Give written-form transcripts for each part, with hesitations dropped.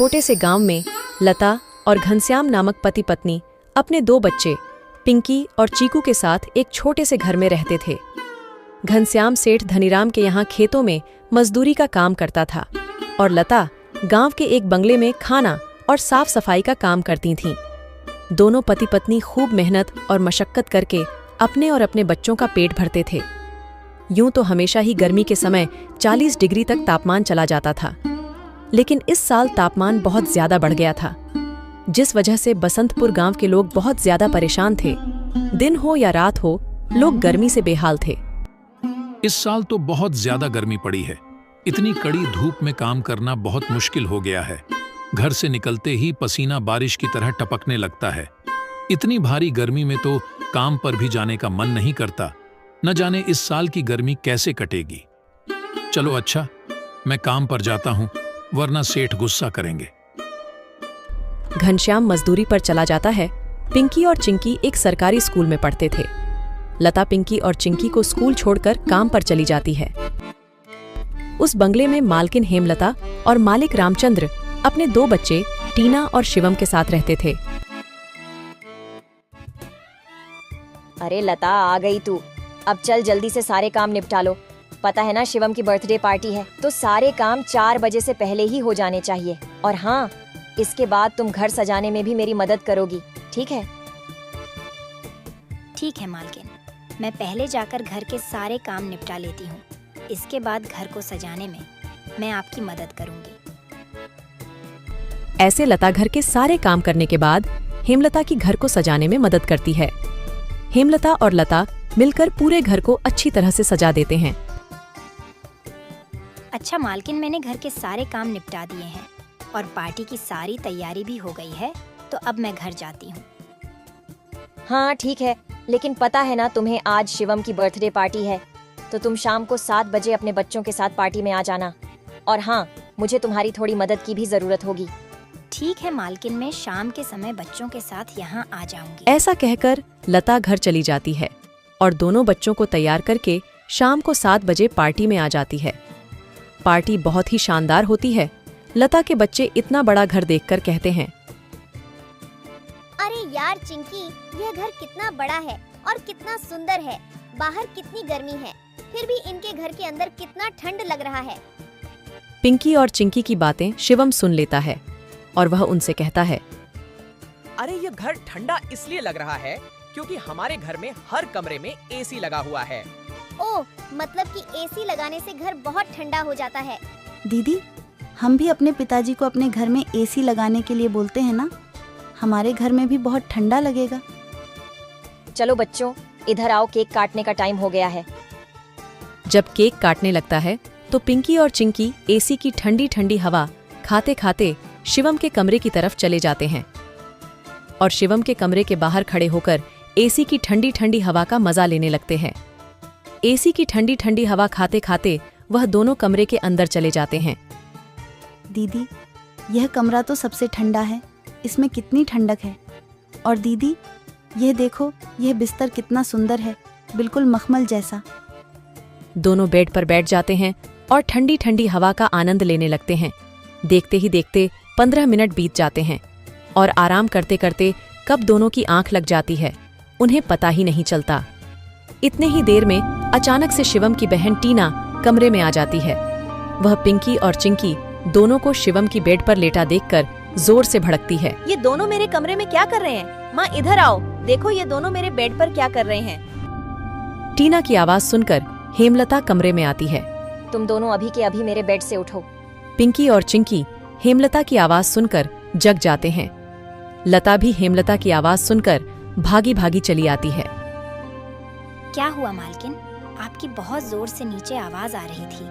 छोटे से गांव में लता और घनश्याम नामक पति पत्नी अपने 2 बच्चे पिंकी और चीकू के साथ एक छोटे से घर में रहते थे। घनश्याम सेठ धनीराम के यहाँ खेतों में मजदूरी का काम करता था और लता गांव के एक बंगले में खाना और साफ सफाई का काम करती थीं। दोनों पति पत्नी खूब मेहनत और मशक्कत करके अपने और अपने बच्चों का पेट भरते थे। यूं तो हमेशा ही गर्मी के समय 40 डिग्री तक तापमान चला जाता था, लेकिन इस साल तापमान बहुत ज्यादा बढ़ गया था, जिस वजह से बसंतपुर गांव के लोग बहुत ज्यादा परेशान थे। दिन हो या रात हो, लोग गर्मी से बेहाल थे। इस साल तो बहुत ज्यादा गर्मी पड़ी है। इतनी कड़ी धूप में काम करना बहुत मुश्किल हो गया है। घर से निकलते ही पसीना बारिश की तरह टपकने लगता है। इतनी भारी गर्मी में तो काम पर भी जाने का मन नहीं करता। न जाने इस साल की गर्मी कैसे कटेगी। चलो अच्छा, मैं काम पर जाता हूँ, वरना सेठ गुस्सा करेंगे। घनश्याम मजदूरी पर चला जाता है। पिंकी और चिंकी एक सरकारी स्कूल में पढ़ते थे। लता पिंकी और चिंकी को स्कूल छोड़कर काम पर चली जाती है। उस बंगले में मालकिन हेमलता और मालिक रामचंद्र अपने 2 बच्चे टीना और शिवम के साथ रहते थे। अरे लता, आ गई तू। अब चल जल्दी से सारे काम निपटा लो। पता है ना, शिवम की बर्थडे पार्टी है, तो सारे काम 4 बजे से पहले ही हो जाने चाहिए। और हाँ, इसके बाद तुम घर सजाने में भी मेरी मदद करोगी, ठीक है? ठीक है मालकिन, मैं पहले जाकर घर के सारे काम निपटा लेती हूँ। इसके बाद घर को सजाने में मैं आपकी मदद करूँगी। ऐसे लता घर के सारे काम करने के बाद हेमलता की घर को सजाने में मदद करती है। हेमलता और लता मिलकर पूरे घर को अच्छी तरह से सजा देते हैं। अच्छा मालकिन, मैंने घर के सारे काम निपटा दिए हैं और पार्टी की सारी तैयारी भी हो गई है, तो अब मैं घर जाती हूँ। हाँ ठीक है, लेकिन पता है ना तुम्हें, आज शिवम की बर्थडे पार्टी है, तो तुम शाम को 7 बजे अपने बच्चों के साथ पार्टी में आ जाना। और हाँ, मुझे तुम्हारी थोड़ी मदद की भी जरूरत होगी। ठीक है मालकिन, मैं शाम के समय बच्चों के साथ यहाँ आ जाऊंगी। ऐसा कहकर लता घर चली जाती है और दोनों बच्चों को तैयार करके शाम को 7 बजे पार्टी में आ जाती है। पार्टी बहुत ही शानदार होती है। लता के बच्चे इतना बड़ा घर देखकर कहते हैं, अरे यार चिंकी, यह घर कितना बड़ा है और कितना सुंदर है। बाहर कितनी गर्मी है, फिर भी इनके घर के अंदर कितना ठंड लग रहा है। पिंकी और चिंकी की बातें शिवम सुन लेता है और वह उनसे कहता है, अरे ये घर ठंडा इसलिए लग रहा है क्योंकि हमारे घर में हर कमरे में एसी लगा हुआ है। ओह, मतलब कि एसी लगाने से घर बहुत ठंडा हो जाता है। दीदी, हम भी अपने पिताजी को अपने घर में एसी लगाने के लिए बोलते हैं ना, हमारे घर में भी बहुत ठंडा लगेगा। चलो बच्चों, इधर आओ, केक काटने का टाइम हो गया है। जब केक काटने लगता है तो पिंकी और चिंकी एसी की ठंडी ठंडी हवा खाते खाते शिवम के कमरे की तरफ चले जाते हैं और शिवम के कमरे के बाहर खड़े होकर एसी की ठंडी ठंडी हवा का मजा लेने लगते हैं। एसी की ठंडी ठंडी हवा खाते खाते वह दोनों कमरे के अंदर चले जाते हैं। दीदी, यह कमरा तो सबसे ठंडा है, इसमें कितनी ठंडक है। और दीदी, यह देखो, यह बिस्तर कितना सुंदर है, बिल्कुल मखमल जैसा। दोनों बेड पर बैठ जाते हैं और ठंडी ठंडी हवा का आनंद लेने लगते हैं। देखते ही देखते 15 मिनट बीत जाते हैं और आराम करते करते कब दोनों की आंख लग जाती है, उन्हें पता ही नहीं चलता। इतने ही देर में अचानक से शिवम की बहन टीना कमरे में आ जाती है। वह पिंकी और चिंकी दोनों को शिवम की बेड पर लेटा देखकर जोर से भड़कती है। ये दोनों मेरे कमरे में क्या कर रहे हैं? माँ इधर आओ, देखो ये दोनों मेरे बेड पर क्या कर रहे हैं। टीना की आवाज सुनकर हेमलता कमरे में आती है। तुम दोनों अभी के अभी मेरे बेड से उठो। पिंकी और चिंकी हेमलता की आवाज सुनकर जग जाते हैं। लता भी हेमलता की आवाज सुनकर भागी भागी चली आती है। क्या हुआ मालकिन? आपकी बहुत जोर से नीचे आवाज आ रही थी।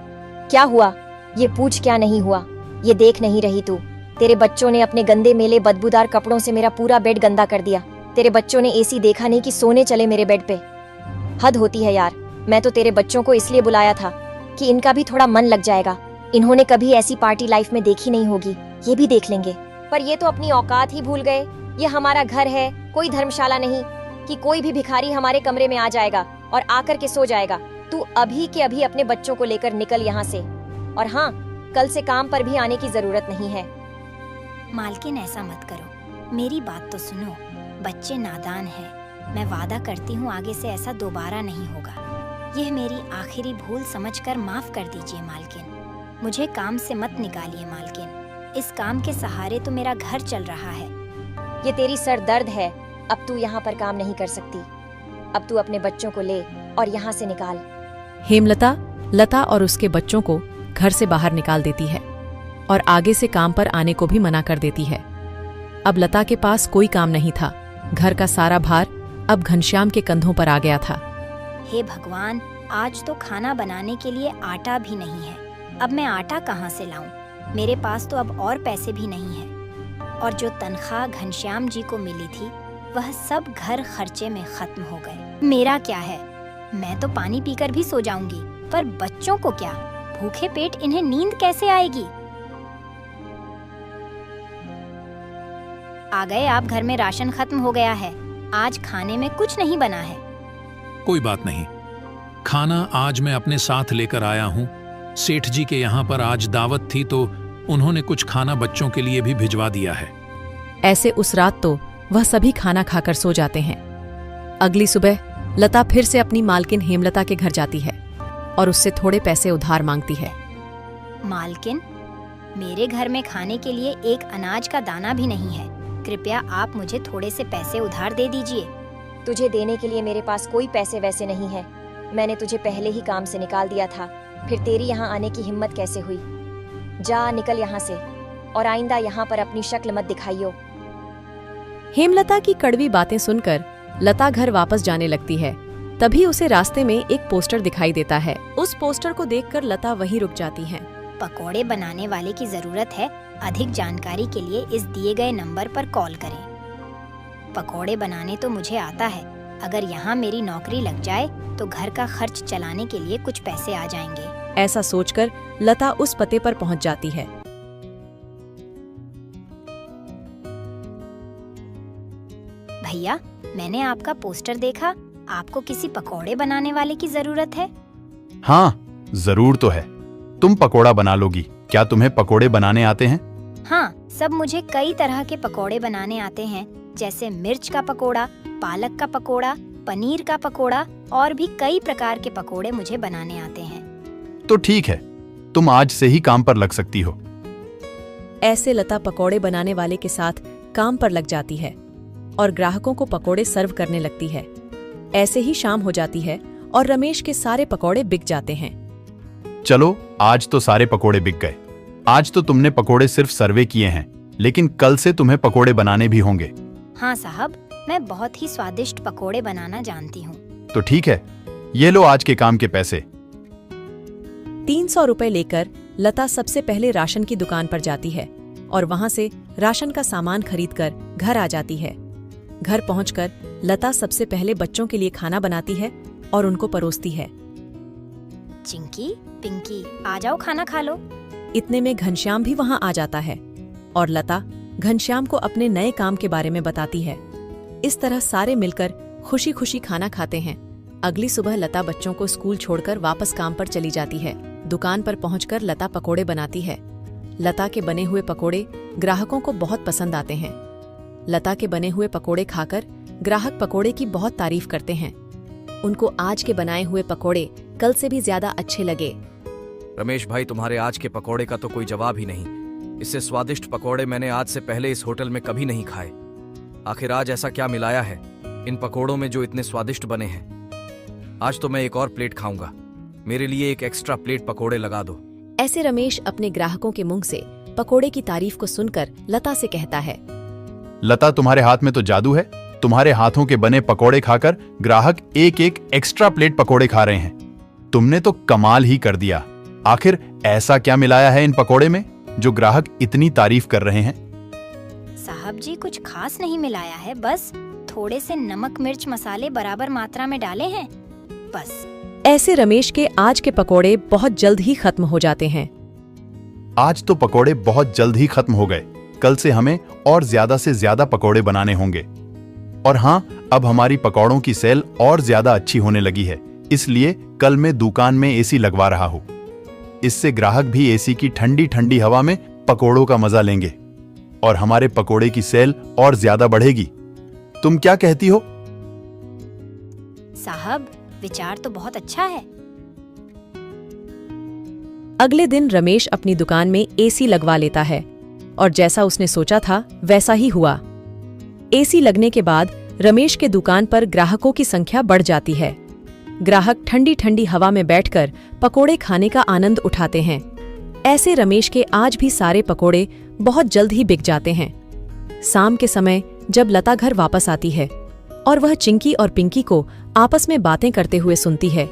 क्या हुआ? ये पूछ क्या नहीं हुआ? ये देख नहीं रही तू? तेरे बच्चों ने अपने गंदे मेले बदबूदार कपड़ों से मेरा पूरा बेड गंदा कर दिया। तेरे बच्चों ने एसी देखा नहीं कि सोने चले मेरे बेड पे। हद होती है यार। मैं तो तेरे बच्चों को इसलिए बुलाया था कि इनका भी थोड़ा मन लग जाएगा। इन्होंने कभी ऐसी पार्टी लाइफ में देखी नहीं होगी, ये भी देख लेंगे। पर ये तो अपनी औकात ही भूल गए। ये हमारा घर है, कोई धर्मशाला नहीं कि कोई भी भिखारी हमारे कमरे में आ जाएगा और आकर के सो जाएगा। तू अभी के अभी अपने बच्चों को लेकर निकल यहाँ से। और हाँ, कल से काम पर भी आने की जरूरत नहीं है। मालकिन ऐसा मत करो, मेरी बात तो सुनो। बच्चे नादान हैं। मैं वादा करती हूँ आगे से ऐसा दोबारा नहीं होगा। यह मेरी आखिरी भूल समझकर माफ कर दीजिए मालकिन। मुझे काम से मत निकालिए मालकिन। इस काम के सहारे तो मेरा घर चल रहा है। ये तेरी सर दर्द है। अब तू यहाँ पर काम नहीं कर सकती। अब तू अपने बच्चों को ले और यहाँ से निकाल। हेमलता लता और उसके बच्चों को घर से बाहर निकाल देती है और आगे से काम पर आने को भी मना कर देती है। अब लता के पास कोई काम नहीं था। घर का सारा भार अब घनश्याम के कंधों पर आ गया था। हे भगवान, आज तो खाना बनाने के लिए आटा भी नहीं है। अब मैं आटा कहाँ से लाऊं? मेरे पास तो अब और पैसे भी नहीं है। और जो तनख्वाह घनश्याम जी को मिली थी वह सब घर खर्चे में खत्म हो गए। मेरा क्या है? मैं तो पानी पीकर भी सो जाऊंगी, पर बच्चों को क्या? भूखे पेट इन्हें नींद कैसे आएगी? आ गए आप। घर में राशन खत्म हो गया है। आज खाने में कुछ नहीं बना है। कोई बात नहीं, खाना आज मैं अपने साथ लेकर आया हूँ। सेठ जी के यहाँ पर आज दावत थी तो उन्होंने कुछ खाना बच्चों के लिए भी भिजवा दिया है। ऐसे उस रात तो वह सभी खाना खाकर सो जाते हैं। अगली सुबह लता फिर से अपनी मालकिन हेमलता के घर जाती है और उससे थोड़े पैसे उधार मांगती है। मालकिन, मेरे घर में खाने के लिए एक अनाज का दाना भी नहीं है। कृपया आप मुझे थोड़े से पैसे उधार दे दीजिए। तुझे देने के लिए मेरे पास कोई पैसे वैसे नहीं है। मैंने तुझे पहले ही काम से निकाल दिया था, फिर तेरी यहाँ आने की हिम्मत कैसे हुई? जा निकल यहाँ से और आइंदा यहाँ पर अपनी शक्ल मत दिखाइयो। हेमलता की कड़वी बातें सुनकर लता घर वापस जाने लगती है। तभी उसे रास्ते में एक पोस्टर दिखाई देता है। उस पोस्टर को देखकर लता वहीं रुक जाती है। पकोड़े बनाने वाले की जरूरत है। अधिक जानकारी के लिए इस दिए गए नंबर पर कॉल करें। पकोड़े बनाने तो मुझे आता है। अगर यहाँ मेरी नौकरी लग जाए तो घर का खर्च चलाने के लिए कुछ पैसे आ जाएंगे। ऐसा सोचकर लता उस पते पर पहुंच जाती है। भैया, मैंने आपका पोस्टर देखा। आपको किसी पकोड़े बनाने वाले की जरूरत है? हाँ, जरूर तो है। तुम पकोड़ा बना लोगी। क्या तुम्हें पकोड़े बनाने आते हैं? हाँ, सब मुझे कई तरह के पकोड़े बनाने आते हैं, जैसे मिर्च का पकोड़ा, पालक का पकोड़ा, पनीर का पकोड़ा और भी कई प्रकार के पकोड़े मुझे बनाने आते हैं। तो ठीक है, तुम आज से ही काम पर लग सकती हो। ऐसे लता पकोड़े बनाने वाले के साथ काम पर लग जाती है और ग्राहकों को पकोड़े सर्व करने लगती है। ऐसे ही शाम हो जाती है और रमेश के सारे पकोड़े बिक जाते हैं। चलो, आज तो सारे पकोड़े बिक गए। आज तो तुमने पकोड़े सिर्फ सर्वे किए हैं, लेकिन कल से तुम्हें पकोड़े बनाने भी होंगे। हाँ साहब, मैं बहुत ही स्वादिष्ट पकोड़े बनाना जानती हूँ। तो ठीक है, ये लो आज के काम के पैसे। 300 रुपए लेकर लता सबसे पहले राशन की दुकान पर जाती है और वहां से राशन का सामान खरीदकर घर आ जाती है। घर पहुंचकर लता सबसे पहले बच्चों के लिए खाना बनाती है और उनको परोसती है। चिंकी, पिंकी, आ जाओ, खाना खा लो। इतने में घनश्याम भी वहां आ जाता है और लता घनश्याम को अपने नए काम के बारे में बताती है। इस तरह सारे मिलकर खुशी खुशी खाना खाते हैं। अगली सुबह लता बच्चों को स्कूल छोड़कर वापस काम पर चली जाती है। दुकान पर पहुंचकर लता पकोड़े बनाती है। लता के बने हुए पकोड़े ग्राहकों को बहुत पसंद आते हैं। लता के बने हुए पकोड़े खाकर ग्राहक पकोड़े की बहुत तारीफ करते हैं। उनको आज के बनाए हुए पकोड़े कल से भी ज्यादा अच्छे लगे। रमेश भाई, तुम्हारे आज के पकोड़े का तो कोई जवाब ही नहीं। इससे स्वादिष्ट पकोड़े मैंने आज से पहले इस होटल में कभी नहीं खाए। आखिर आज ऐसा क्या मिलाया है इन पकोड़ों में जो इतने स्वादिष्ट बने हैं? आज तो मैं एक और प्लेट खाऊंगा। मेरे लिए एक एक्स्ट्रा प्लेट पकोड़े लगा दो। ऐसे रमेश अपने ग्राहकों के मुंह से पकोड़े की तारीफ को सुनकर लता से कहता है। लता, तुम्हारे हाथ में तो जादू है। तुम्हारे हाथों के बने पकोड़े खाकर ग्राहक एक एक एक्स्ट्रा प्लेट पकोड़े खा रहे हैं। तुमने तो कमाल ही कर दिया। आखिर ऐसा क्या मिलाया है इन पकोड़े में जो ग्राहक इतनी तारीफ कर रहे हैं? साहब जी, कुछ खास नहीं मिलाया है, बस थोड़े से नमक मिर्च मसाले बराबर मात्रा में डाले हैं, बस। ऐसे रमेश के आज के पकोड़े बहुत जल्द ही खत्म हो जाते हैं। आज तो पकोड़े बहुत जल्द ही खत्म हो गए। कल से हमें और ज्यादा से ज्यादा पकोड़े बनाने होंगे। और हाँ, अब हमारी पकौड़ों की सेल और ज्यादा अच्छी होने लगी है, इसलिए कल मैं दुकान में एसी लगवा रहा हूँ। इससे ग्राहक भी एसी की ठंडी ठंडी हवा में पकोड़ों का मजा लेंगे। और हमारे पकोड़े की सेल और ज्यादा बढ़ेगी। तुम क्या कहती हो? साहब, विचार तो बहुत अच्छा है। अगले दिन रमेश अपनी दुकान में एसी लगवा लेता है और जैसा उसने सोचा था वैसा ही हुआ। एसी लगने के बाद रमेश के दुकान पर ग्राहकों की संख्या बढ़ जाती है। ग्राहक ठंडी ठंडी हवा में बैठकर पकोड़े खाने का आनंद उठाते हैं। ऐसे रमेश के आज भी सारे पकोड़े बहुत जल्द ही बिक जाते हैं। शाम के समय जब लता घर वापस आती है और वह चिंकी और पिंकी को आपस में बातें करते हुए सुनती है।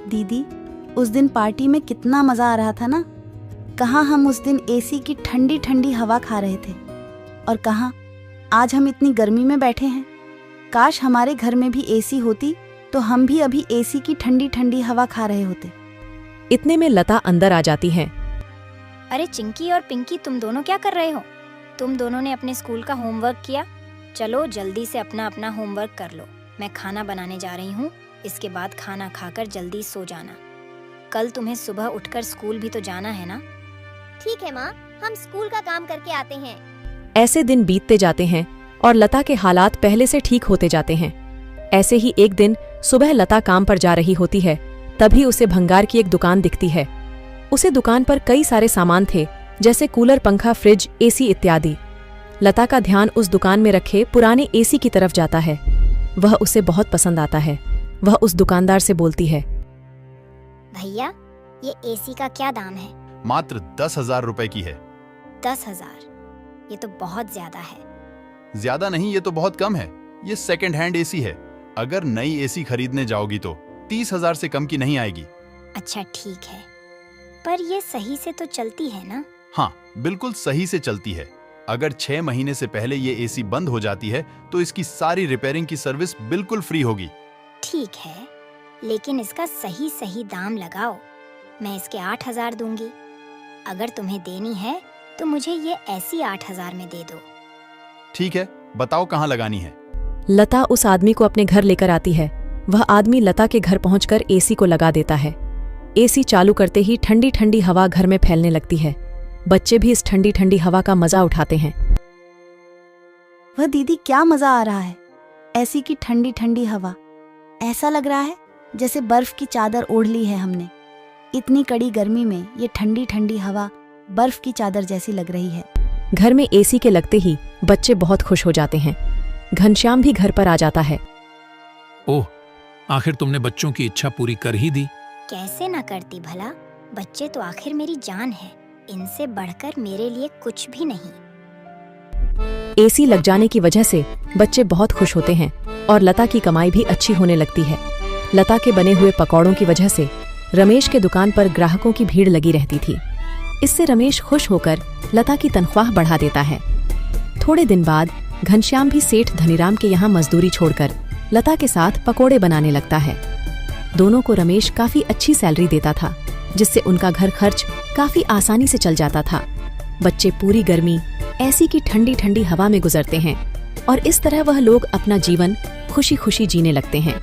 दीदी, उस दिन पार्टी में कितना मजा आ रहा था ना। कहाँ हम उस दिन एसी की ठंडी ठंडी हवा खा रहे थे और कहाँ आज हम इतनी गर्मी में बैठे हैं। काश हमारे घर में भी एसी होती तो हम भी अभी एसी की ठंडी ठंडी हवा खा रहे होते। इतने में लता अंदर आ जाती हैं। अरे चिंकी और पिंकी, तुम दोनों क्या कर रहे हो? तुम दोनों ने अपने स्कूल का होमवर्क किया? चलो जल्दी से अपना अपना होमवर्क कर लो। मैं खाना बनाने जा रही हूँ। इसके बाद खाना खाकर जल्दी सो जाना। कल तुम्हें सुबह उठकर स्कूल भी तो जाना है ना। ठीक है माँ, हम स्कूल का काम करके आते हैं। ऐसे दिन बीतते जाते हैं और लता के हालात पहले से ठीक होते जाते हैं। ऐसे ही एक दिन सुबह लता काम पर जा रही होती है, तभी उसे भंगार की एक दुकान दिखती है। उसे दुकान पर कई सारे सामान थे, जैसे कूलर, पंखा, फ्रिज, एसी इत्यादि। लता का ध्यान उस दुकान में रखे पुराने एसी की तरफ जाता है। वह उसे बहुत पसंद आता है। वह उस दुकानदार से बोलती है, भैया, ये एसी का क्या दाम है? मात्र 10,000 रुपए की है। 10,000? ये तो बहुत ज्यादा है। ज्यादा नहीं, ये तो बहुत कम है। ये सेकंड हैंड एसी है। अगर नई एसी खरीदने जाओगी तो 30,000 से कम की नहीं आएगी। अच्छा ठीक है, पर ये सही से तो चलती है ना? हाँ, बिल्कुल सही से चलती है। अगर 6 महीने से पहले ये एसी बंद हो जाती है तो इसकी सारी रिपेयरिंग की सर्विस बिल्कुल फ्री होगी। ठीक है, लेकिन इसका सही सही दाम लगाओ। मैं इसके 8,000 दूंगी। अगर तुम्हें देनी है तो मुझे ये ऐसी 8,000 में दे दो। ठीक है, बताओ कहाँ लगानी है। लता उस आदमी को अपने घर लेकर आती है। वह आदमी लता के घर पहुंचकर एसी को लगा देता है। एसी चालू करते ही ठंडी ठंडी हवा घर में फैलने लगती है। बच्चे भी इस ठंडी ठंडी हवा का मजा उठाते हैं। वह दीदी, क्या मजा आ रहा है। ऐसी की ठंडी ठंडी हवा, ऐसा लग रहा है जैसे बर्फ की चादर ओढ़ ली है हमने। इतनी कड़ी गर्मी में ये ठंडी ठंडी हवा बर्फ की चादर जैसी लग रही है। घर में एसी के लगते ही बच्चे बहुत खुश हो जाते हैं। घनश्याम भी घर पर आ जाता है। ओह, आखिर तुमने बच्चों की इच्छा पूरी कर ही दी। कैसे ना करती भला। बच्चे तो आखिर मेरी जान है। इनसे बढ़कर मेरे लिए कुछ भी नहीं। एसी लग जाने की वजह से बच्चे बहुत खुश होते हैं और लता की कमाई भी अच्छी होने लगती है। लता के बने हुए पकौड़ों की वजह से रमेश के दुकान पर ग्राहकों की भीड़ लगी रहती थी। इससे रमेश खुश होकर लता की तनख्वाह बढ़ा देता है। थोड़े दिन बाद घनश्याम भी सेठ धनीराम के यहाँ मजदूरी छोड़कर लता के साथ पकोड़े बनाने लगता है। दोनों को रमेश काफी अच्छी सैलरी देता था, जिससे उनका घर खर्च काफी आसानी से चल जाता था। बच्चे पूरी गर्मी ऐसी की ठंडी ठंडी हवा में गुजरते हैं और इस तरह वह लोग अपना जीवन खुशी खुशी जीने लगते हैं।